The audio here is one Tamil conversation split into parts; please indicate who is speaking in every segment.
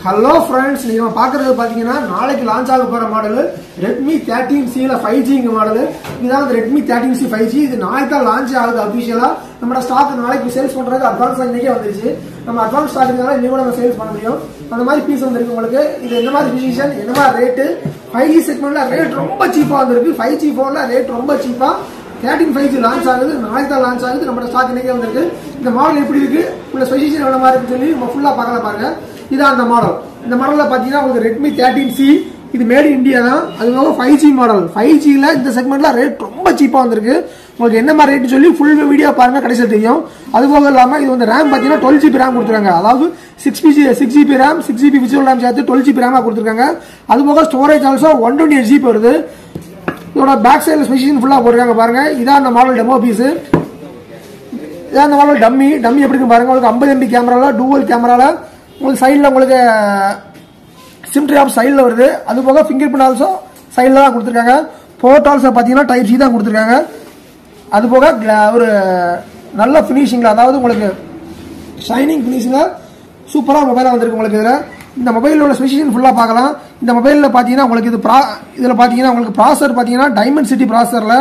Speaker 1: ஹலோ ஃப்ரெண்ட்ஸ், நீங்க பாக்குறது பாத்தீங்கன்னா நாளைக்கு லான்ச் ஆக போற மாடல் Redmi 13C ல 5G மாடல். இதுதான் Redmi 13C 5G. இது நாளைக்கு தான் லான்ச் ஆகுது அபிஷியலா. நம்ம ஸ்டாக் நாளைக்கு சேல்ஸ் பண்றதுக்கு அட்வான்ஸ் இன்னைக்கே வந்துருச்சு. நம்ம அட்வான்ஸ் ஸ்டாக்னால இன்னைக்கு நம்ம சேல்ஸ் பண்ண முடியும். அந்த மாதிரி பீஸ் வந்திருக்கு உங்களுக்கு. இது என்ன மாதிரி டிசிஷன், என்ன மாதிரி ரேட், 5G செக்மெண்ட்ல ரேட் ரொம்ப சீப்பா வந்திருக்கு. 5G போன்ல ரேட் ரொம்ப சீப்பா. 13 5G லான்ச் ஆகுது, நாளைக்கு தான் லான்ச் ஆகுது. நம்ம ஸ்டாக் இன்னைக்கே வந்திருக்கு. இந்த மாடல் எப்படி இருக்கு, உள்ள ஸ்பெசிஃபிகேஷன் எவ்வளவு மாதிரி இருக்குன்னு சொல்லி நம்ம ஃபுல்லா பார்க்கலாம் பாருங்க. இதான் அந்த மாடல். இந்த மாடல்ல பாத்தீங்கன்னா உங்களுக்கு Redmi 13C, இது மேட் இந்தியா தான். அது போக 5G மாடல். 5Gல இந்த செக்மெண்ட்ல ரேட் ரொம்ப சீப்பா வந்திருக்கு. உங்களுக்கு என்ன மாதிரி ரேட் சொல்லி ஃபுல் வீடியோ பாருங்க, கடைசியில் தெரியும். அது போக இல்லாம இது வந்து ரேம் பாத்தீங்கன்னா 12GB ரேம் கொடுத்துருக்காங்க. அதாவது 6GB RAM, 6GB virtual RAM சேர்த்து 12GB ரேமா கொடுத்துருக்காங்க. அது போக ஸ்டோரேஜ் ஆல்சோ 128GB வருது. இதோட பேக் சைடுல ஸ்பெசிஃபிகேஷன் ஃபுல்லா போட்டுருக்காங்க பாருங்க. இதான் அந்த மாடல் டெமோ பீஸ். இதான் அந்த மாடல் டம்மி எப்படி இருக்கு பாருங்க. உங்களுக்கு 50MP கேமரால, டூவல் கேமரால, உங்களுக்கு சைடில் உங்களுக்கு சிம் ட்ராப் சைடில் வருது. அது போக ஃபிங்கர் பிரிண்ட் ஆல்சோ சைடில் தான் கொடுத்துருக்காங்க. போர்ட் ஆல்சோ பார்த்தீங்கன்னா டைப் சி தான் கொடுத்துருக்காங்க. அது போக ஒரு நல்ல ஃபினிஷிங்கில், அதாவது உங்களுக்கு ஷைனிங் ஃபினிஷிங்கில் சூப்பராக மொபைலாக வந்திருக்கு உங்களுக்கு. இதில் இந்த மொபைலில் உள்ள ஸ்பெசிஃபிகேஷன் ஃபுல்லாக பார்க்கலாம். இந்த மொபைலில் பார்த்தீங்கன்னா உங்களுக்கு இதில் பார்த்தீங்கன்னா உங்களுக்கு ப்ராசர் பார்த்தீங்கன்னா டைமென்சிட்டி ப்ராசரில்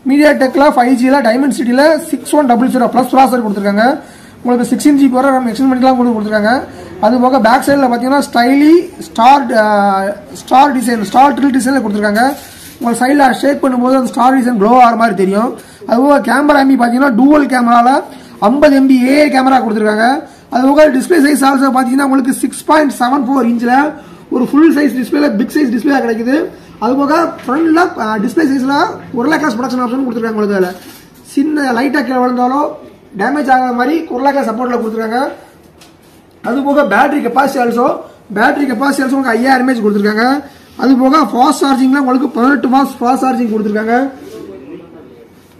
Speaker 1: மீடியாடெக்கில் 5Gல டைமென்சிட்டியில் 6100 ப்ளஸ் ப்ராசர் கொடுத்துருக்காங்க. உங்களுக்கு 16GB வரை நம்ம எக்ஸ்டெண்ட் பண்ணிக்கலாம் கொடுத்துருக்காங்க. அது போக பேக் சைடில் பார்த்தீங்கன்னா ஸ்டைலி ஸ்டார் டிசைன், ஸ்டார் ட்ரில் டிசைனில் கொடுத்துருக்காங்க. உங்களுக்கு சைடில் ஷேக் பண்ணும்போது அந்த ஸ்டார் டிசைன் க்ளோ ஆகிற மாதிரி தெரியும். அது போக கேமரா எம்பி பார்த்தீங்கன்னா டூவல் கேமராவில் 50MP ஏ கேமரா கொடுத்துருக்காங்க. அது போக டிஸ்பிளே சைஸ் ஆல்சோ பார்த்தீங்கன்னா உங்களுக்கு 6.74 இன்ச்சில் ஒரு full size display, big size display கிடைக்குது. அது போக ஃப்ரண்ட்ல டிஸ்பிளே சைஸில் 1 கிளாஸ் ப்ரொடக்ஷன் ஆப்ஷன் கொடுத்துருக்காங்க. உங்களுக்கு அதில் சின்ன லைட்டாக கீழே விழுந்தாலும் டேமேஜ் ஆகாத மாதிரி 1 கிளாஸ் சப்போர்ட்டில் கொடுத்துருக்காங்க. அது போக பேட்டரி கெப்பாசிட்டி ஆல்சோ உங்களுக்கு 5000 mAh கொடுத்துருக்காங்க. அது போக ஃபாஸ்ட் சார்ஜிங்ல உங்களுக்கு 18 வாட்ஸ் ஃபாஸ்ட் சார்ஜிங் கொடுத்துருக்காங்க.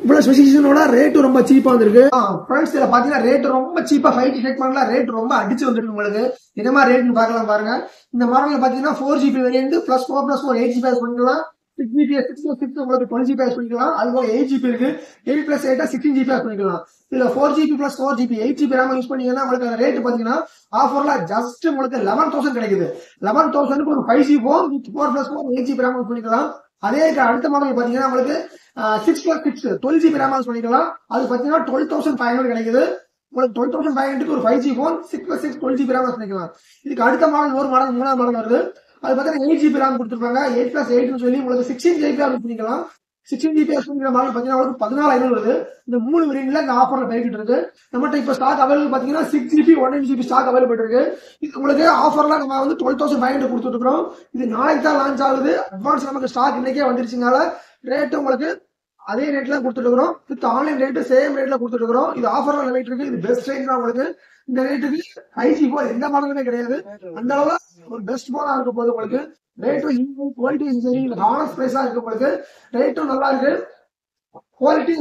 Speaker 1: இவ்வளவு ஸ்பெசிஃபிகேஷனோட ரேட் ரொம்ப சீப்பா வந்திருக்கு. ஃப்ரெண்ட்ஸ், இதுல பாத்தீங்கன்னா ரேட் ரொம்ப சீப்பா 5G செக்மெண்ட்ல ரேட் ரொம்ப அடிச்சு வந்திருக்கு உங்களுக்கு. என்ன மாதிரி ரேட்னு பார்க்கலாம் பாருங்க. இந்த மாடல்ல பாத்தீங்கன்னா 4GB வேரியன்ட் +4+4 8GB பண்ணிக்கலாம். 6GB 6+6 உங்களுக்கு 12GB பண்ணிக்கலாம். அது போக 8GB இருக்கு. 8+8 16GB பண்ணிக்கலாம். இதுல 4GB + 4GB 8GB RAM use பண்ணீங்கன்னா உங்களுக்கு அந்த ரேட் பாத்தீங்கன்னா ஆஃபர்ல ஜஸ்ட் உங்களுக்கு 11,000 கிடைக்குது. 11,000க்கு ஒரு 5G phone 4+4 8GB RAM use பண்ணிக்கலாம். அதே அடுத்த மாடல் பாத்தீங்கன்னா உங்களுக்கு 6+6 12GB RAM யூஸ் பண்ணிக்கலாம். அது பாத்தீங்கன்னா 12,500 கிடைக்குது. உங்களுக்கு 12,500க்கு ஒரு 5G phone 6+6 12GB RAM use பண்ணிக்கலாம். இதுக்கு அடுத்த மாடல் ஒரு மாடல் 3ஆவது மாடல் வருது. அது பார்த்தீங்கன்னா 8GB RAM கொடுத்துருப்பாங்க. 8+8 சொல்லி உங்களுக்கு 16GB யூஸ் பண்ணிக்கலாம். 16GB யூஸ் பண்ணிக்கிற மாடல் பார்த்தீங்கன்னா உங்களுக்கு 14,500 வருது. இந்த 3 வேரியன்ட்ல இந்த ஆஃபர்ல போய்கிட்டு இருக்கு. நம்மகிட்ட இப்போ ஸ்டாக் அவைலபிள் பார்த்தீங்கன்னா 6GB 1MB ஸ்டாக் அவைலபிள் இருக்கு. இது உங்களுக்கு ஆஃபர்ல நம்ம வந்து 12,500 கொடுத்துட்டு இருக்கோம். இது நாளைக்கு தான் லான்ச் ஆகுது. அட்வான்ஸ் நமக்கு ஸ்டாக் இன்னைக்கே வந்துருச்சுனால ரேட் உங்களுக்கு அதே ரேட்ல கொடுத்துட்டு இருக்கிறோம். வித் ஆன்லைன் ரேட்டு சேம் ரேட்ல கொடுத்துட்டு இருக்கிறோம். இது ஆஃபர்ல ரேட் இருக்கு. இது பெஸ்ட் ரேட் தான் உங்களுக்கு. இந்த ரேட்டுக்கு 5G போன் எந்த மாடலுமே கிடையாது. அந்த அளவுல ஒரு பெஸ்ட் போனா இருக்க போது உங்களுக்கு. ரேட்டும் குவாலிட்டி சரி, ஹானஸ் பிரைஸா இருக்கு உங்களுக்கு. ரேட்டும் நல்லா இருக்கு. குவாலிட்டி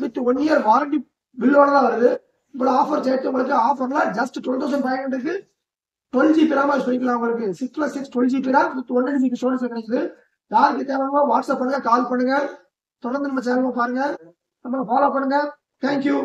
Speaker 1: வித் 1 இயர் வாரண்டி பில்லோட தான் வருது. இவ்வளவு ஆஃபர் சேர்த்து உங்களுக்கு ஆஃபர்ல ஜஸ்ட் 12,500க்கு 12GB RAM யூஸ் பண்ணிக்கலாம். உங்களுக்கு 6+6 12GB RAM with 1GB storage கிடைக்குது. யாருக்கு தேவையோ வாட்ஸ்அப் பண்ணுங்க, கால் பண்ணுங்க. தொடர்ந்து நம்ம சேனலை பாருங்க, நம்ம ஃபாலோ பண்ணுங்க. தேங்க்யூ.